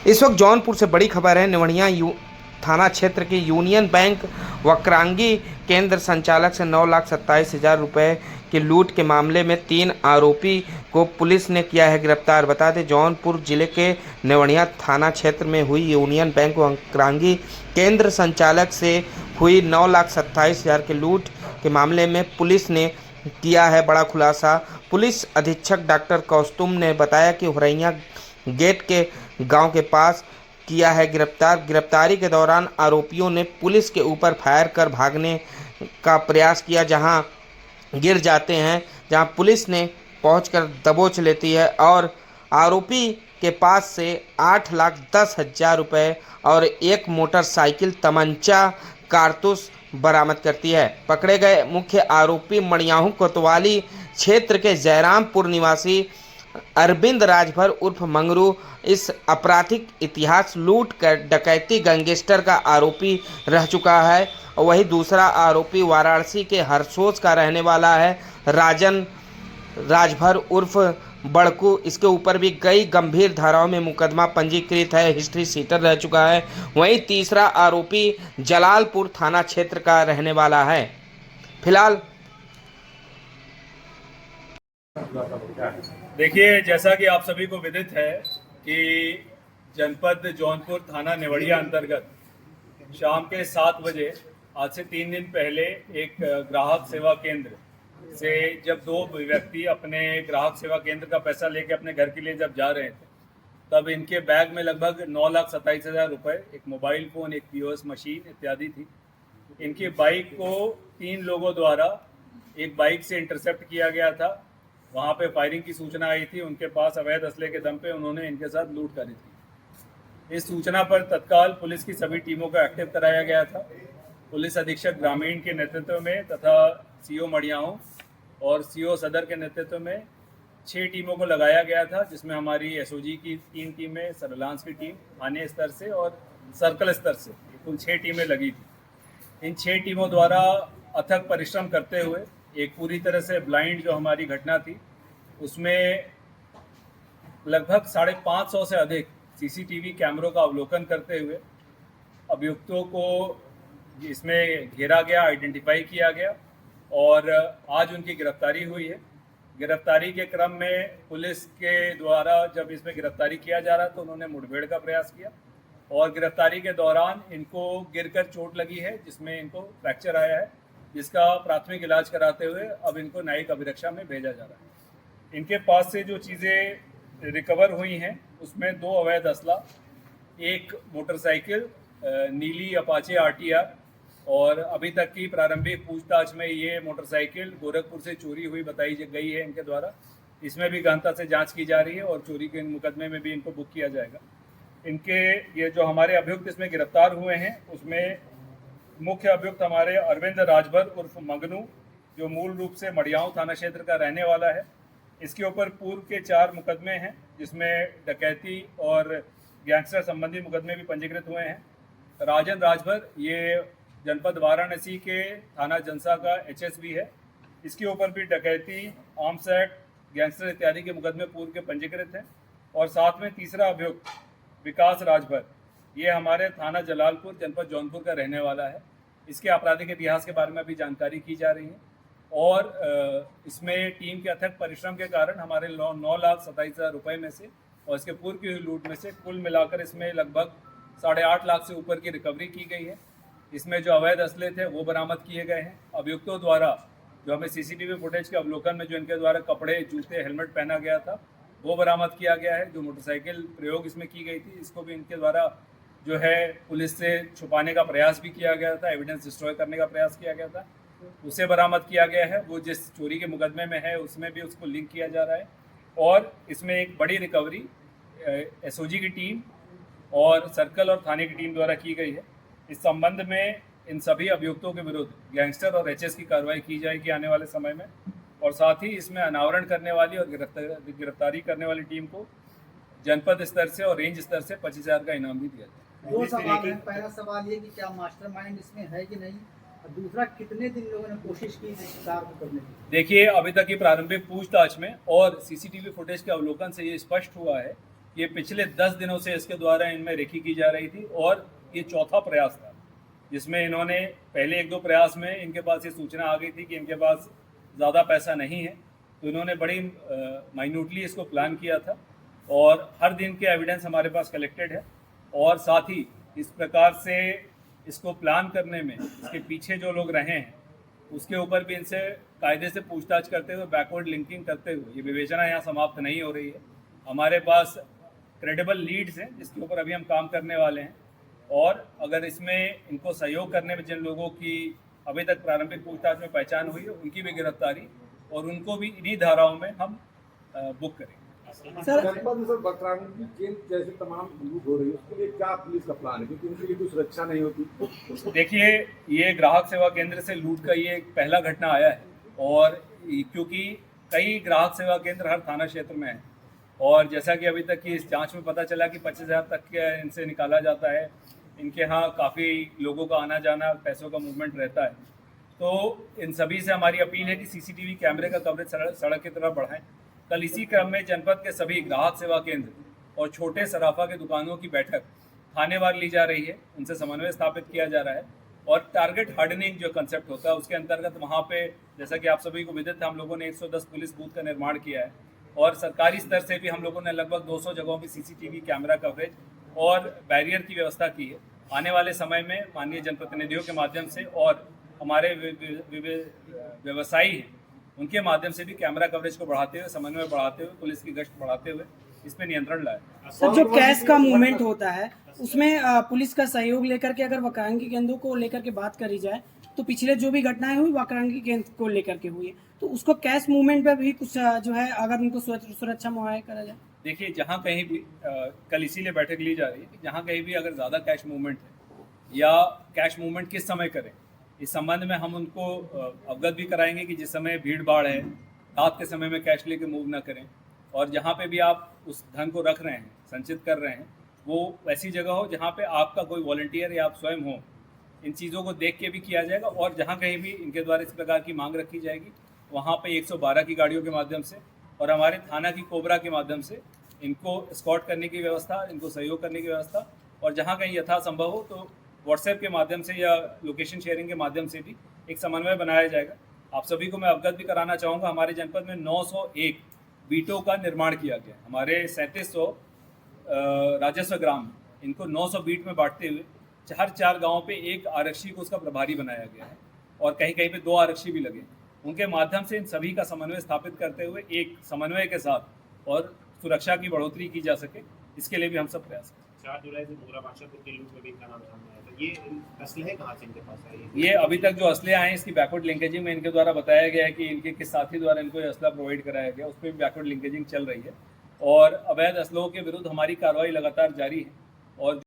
इस वक्त जौनपुर से बड़ी खबर है। निवणिया थाना क्षेत्र के यूनियन बैंक वक्रांगी केंद्र संचालक से 9,27,000 रुपए की लूट के मामले में 3 आरोपी को पुलिस ने किया है गिरफ्तार। बता दें, जौनपुर जिले के निवणिया थाना क्षेत्र में हुई यूनियन बैंक वक्रांगी केंद्र संचालक से हुई 9,27,000 की लूट के मामले में पुलिस ने किया है बड़ा खुलासा। पुलिस अधीक्षक डॉक्टर कौस्तुम ने बताया कि हुरैया गेट के गांव के पास किया है गिरफ्तारी के दौरान आरोपियों ने पुलिस के ऊपर फायर कर भागने का प्रयास किया, जहां गिर जाते हैं, जहां पुलिस ने पहुंचकर दबोच लेती है और आरोपी के पास से 8,10,000 रुपये और एक मोटरसाइकिल, तमंचा, कारतूस बरामद करती है। पकड़े गए मुख्य आरोपी मणियाहू कोतवाली क्षेत्र के जयरामपुर निवासी अरविंद राजभर उर्फ मंगरू इस आपराधिक इतिहास, लूट कर डकैती, गैंगस्टर का आरोपी रह चुका है। वही दूसरा आरोपी वाराणसी के हरसोस का रहने वाला है राजन राजभर उर्फ बड़कू। इसके ऊपर भी कई गंभीर धाराओं में मुकदमा पंजीकृत है, हिस्ट्री सीटर रह चुका है। वहीं तीसरा आरोपी जलालपुर थाना क्षेत्र का रहने वाला है। फिलहाल देखिए, जैसा कि आप सभी को विदित है कि जनपद जौनपुर थाना निवड़िया अंतर्गत शाम के 7 बजे आज से 3 दिन पहले एक ग्राहक सेवा केंद्र से जब 2 व्यक्ति अपने ग्राहक सेवा केंद्र का पैसा लेके अपने घर के लिए जब जा रहे थे, तब इनके बैग में लगभग 9,27,000 रुपये, एक मोबाइल फ़ोन, एक POS मशीन इत्यादि थी। इनकी बाइक को 3 लोगों द्वारा एक बाइक से इंटरसेप्ट किया गया था। वहाँ पे फायरिंग की सूचना आई थी। उनके पास अवैध असले के दम पे उन्होंने इनके साथ लूट करी थी। इस सूचना पर तत्काल पुलिस की सभी टीमों को एक्टिव कराया गया था। पुलिस अधीक्षक ग्रामीण के नेतृत्व में तथा CO मड़ियाहू और CO सदर के नेतृत्व में 6 टीमों को लगाया गया था, जिसमें हमारी SOG की 3 टीमें, सर्विलांस की टीम थाने स्तर से और सर्कल स्तर से कुल 6 टीमें लगी थी। इन 6 टीमों द्वारा अथक परिश्रम करते हुए एक पूरी तरह से ब्लाइंड जो हमारी घटना थी, उसमें लगभग 550 से अधिक CCTV कैमरों का अवलोकन करते हुए अभियुक्तों को इसमें घेरा गया, आइडेंटिफाई किया गया और आज उनकी गिरफ्तारी हुई है। गिरफ्तारी के क्रम में पुलिस के द्वारा जब इसमें गिरफ्तारी किया जा रहा तो उन्होंने मुठभेड़ का प्रयास किया और गिरफ्तारी के दौरान इनको गिरकर चोट लगी है, जिसमें इनको फ्रैक्चर आया है, जिसका प्राथमिक इलाज कराते हुए अब इनको न्यायिक अभिरक्षा में भेजा जा रहा है। इनके पास से जो चीज़ें रिकवर हुई हैं उसमें 2 अवैध असला, एक मोटरसाइकिल नीली अपाचे RTR और अभी तक की प्रारंभिक पूछताछ में ये मोटरसाइकिल गोरखपुर से चोरी हुई बताई गई है इनके द्वारा। इसमें भी गहनता से जांच की जा रही है और चोरी के मुकदमे में भी इनको बुक किया जाएगा। इनके ये जो हमारे अभियुक्त इसमें गिरफ्तार हुए हैं उसमें मुख्य अभियुक्त हमारे अरविंद राजभर उर्फ मंगनू, जो मूल रूप से मड़ियाहू थाना क्षेत्र का रहने वाला है। इसके ऊपर पूर्व के 4 मुकदमे हैं, जिसमें डकैती और गैंगस्टर संबंधी मुकदमे भी पंजीकृत हुए हैं। राजन राजभर ये जनपद वाराणसी के थाना जनसा का HSV है। इसके ऊपर भी डकैती, आर्म्स एक्ट, गैंगस्टर इत्यादि के मुकदमे पूर्व के पंजीकृत हैं। और साथ में तीसरा अभियुक्त विकास राजभर, ये हमारे थाना जलालपुर जनपद जौनपुर का रहने वाला है। इसके आपराधिक इतिहास के बारे में भी जानकारी की जा रही है और इसमें टीम के अथक परिश्रम के कारण हमारे 9,27,000 रुपये में से और इसके पूर्व की हुई लूट में से कुल मिलाकर इसमें लगभग 8.5 लाख से ऊपर की रिकवरी की गई है। इसमें जो अवैध असले थे वो बरामद किए गए हैं। अभियुक्तों द्वारा जो हमें CCTV फुटेज के अवलोकन में जो इनके द्वारा कपड़े, जूते, हेलमेट पहना गया था वो बरामद किया गया है। जो मोटरसाइकिल प्रयोग इसमें की गई थी, इसको भी इनके द्वारा जो है पुलिस से छुपाने का प्रयास भी किया गया था, एविडेंस डिस्ट्रॉय करने का प्रयास किया गया था, उसे बरामद किया गया है। वो जिस चोरी के मुकदमे में है उसमें भी उसको लिंक किया जा रहा है। और इसमें एक बड़ी रिकवरी SOG की टीम और सर्कल और थाने की टीम द्वारा की गई है। इस संबंध में इन सभी अभियुक्तों के विरुद्ध गैंगस्टर और HS की कार्रवाई की जाएगी आने वाले समय में। और साथ ही इसमें अनावरण करने वाली और गिरफ्तारी करने वाली टीम को जनपद स्तर से और रेंज स्तर से 25,000 का इनाम भी दिया जाए। 2 सवाल हैं। पहला सवाल ये कि क्या मास्टरमाइंड इसमें है कि नहीं, और दूसरा कितने दिन लोगों ने कोशिश की इस शिकार को करने की? देखिए, अभी तक की प्रारंभिक पूछताछ में और CCTV फुटेज के अवलोकन से ये स्पष्ट हुआ है ये पिछले 10 दिनों से इसके द्वारा इनमें रेकी की जा रही थी और ये चौथा प्रयास था, जिसमें इन्होंने पहले 1-2 प्रयास में इनके पास ये सूचना आ गई थी कि इनके पास ज़्यादा पैसा नहीं है, तो इन्होंने बड़ी माइन्यूटली इसको प्लान किया था और हर दिन के एविडेंस हमारे पास कलेक्टेड है। और साथ ही इस प्रकार से इसको प्लान करने में इसके पीछे जो लोग रहे हैं उसके ऊपर भी इनसे कायदे से पूछताछ करते हुए, बैकवर्ड लिंकिंग करते हुए, ये विवेचना यहाँ समाप्त नहीं हो रही है। हमारे पास क्रेडिबल लीड्स हैं जिसके ऊपर अभी हम काम करने वाले हैं और अगर इसमें इनको सहयोग करने में जिन लोगों की अभी तक प्रारंभिक पूछताछ में पहचान हुई है उनकी भी गिरफ्तारी और उनको भी इन्हीं धाराओं में हम बुक करेंगे। सर वक्रांगी केंद्र जैसे तमाम लूट हो रही है उसके लिए क्या पुलिस का प्लान है, क्योंकि उनके लिए कोई सुरक्षा नहीं होती? देखिए, ये ग्राहक सेवा केंद्र से लूट का ये एक पहला घटना आया है और क्योंकि कई ग्राहक सेवा केंद्र हर थाना क्षेत्र में है और जैसा कि अभी तक की इस जांच में पता चला कि 25,000 तक के इनसे निकाला जाता है। इनके यहाँ काफ़ी लोगों का आना जाना, पैसों का मूवमेंट रहता है। तो इन सभी से हमारी अपील है कि सीसीटीवी कैमरे का कवरेज सड़क की तरफ बढ़ाएं। कल इसी क्रम में जनपद के सभी ग्राहक सेवा केंद्र और छोटे सराफा के दुकानों की बैठक थानेवार ली जा रही है, उनसे समन्वय स्थापित किया जा रहा है और टारगेट हार्डनिंग जो कंसेप्ट होता है उसके अंतर्गत वहाँ पे जैसा कि आप सभी को विदित है, हम लोगों ने 110 पुलिस बूथ का निर्माण किया है और सरकारी स्तर से भी हम लोगों ने लगभग 200 जगहों पर सीसीटीवी कैमरा कवरेज और बैरियर की व्यवस्था की है। आने वाले समय में माननीय जनप्रतिनिधियों के माध्यम से और हमारे व्यवसायी हैं उनके माध्यम से भी कैमरा कवरेज को बढ़ाते हुए, समन्वय बढ़ाते हुए, पुलिस की गश्त बढ़ाते हुए इस पे नियंत्रण लाए। सर, जो कैश का मूवमेंट होता है उसमें पुलिस का सहयोग लेकर के अगर वक्रांगी केंद्रों को लेकर के बात करी जाए तो पिछले जो भी घटनाएं हुई वक्रांगी केंद्र को लेकर के हुई है, तो उसको कैश मूवमेंट पे भी कुछ जो है अगर उनको सुरक्षा मुहैया करा जाए। देखिए, जहाँ कहीं भी कल इसीलिए बैठक ली जा रही है कि जहाँ कहीं भी अगर ज़्यादा कैश मूवमेंट है या कैश मूवमेंट किस समय करें, इस संबंध में हम उनको अवगत भी कराएंगे कि जिस समय भीड़ भाड़ है, रात के समय में कैश लेके मूव ना करें और जहाँ पे भी आप उस धन को रख रहे हैं, संचित कर रहे हैं, वो ऐसी जगह हो जहाँ पे आपका कोई वॉलंटियर या आप स्वयं हो। इन चीज़ों को देख के भी किया जाएगा और जहाँ कहीं भी इनके द्वारा इस प्रकार की मांग रखी जाएगी वहाँ पे 112 की गाड़ियों के माध्यम से और हमारे थाना की कोबरा के माध्यम से इनको स्कॉट करने की व्यवस्था, इनको सहयोग करने की व्यवस्था और जहाँ कहीं यथासंभव हो तो व्हाट्सएप के माध्यम से या लोकेशन शेयरिंग के माध्यम से भी एक समन्वय बनाया जाएगा। आप सभी को मैं अवगत भी कराना चाहूँगा, हमारे जनपद में 901 बीटों का निर्माण किया गया। हमारे 3700 राजस्व ग्राम, इनको 900 बीट में बांटते हुए 4 गाँव पे एक आरक्षी को उसका प्रभारी बनाया गया है और कहीं कहीं पे 2 आरक्षी भी लगे। उनके माध्यम से इन सभी का समन्वय स्थापित करते हुए एक समन्वय के साथ और सुरक्षा की बढ़ोतरी की जा सके, इसके लिए भी हम सब प्रयास करें। 4 जुलाई से पूरा बादशाहपुर की लूट में भी इनका नाम सामने आया, तो ये असले कहाँ से इनके पास आए? ये अभी तक जो असले आए हैं इसकी बैकवर्ड लिंकेजिंग में इनके द्वारा बताया गया है कि इनके किस साथी द्वारा इनको ये असला प्रोवाइड कराया गया, उस पर भी बैकवर्ड लिंकेजिंग चल रही है और अवैध असलों के विरुद्ध हमारी कार्रवाई लगातार जारी है और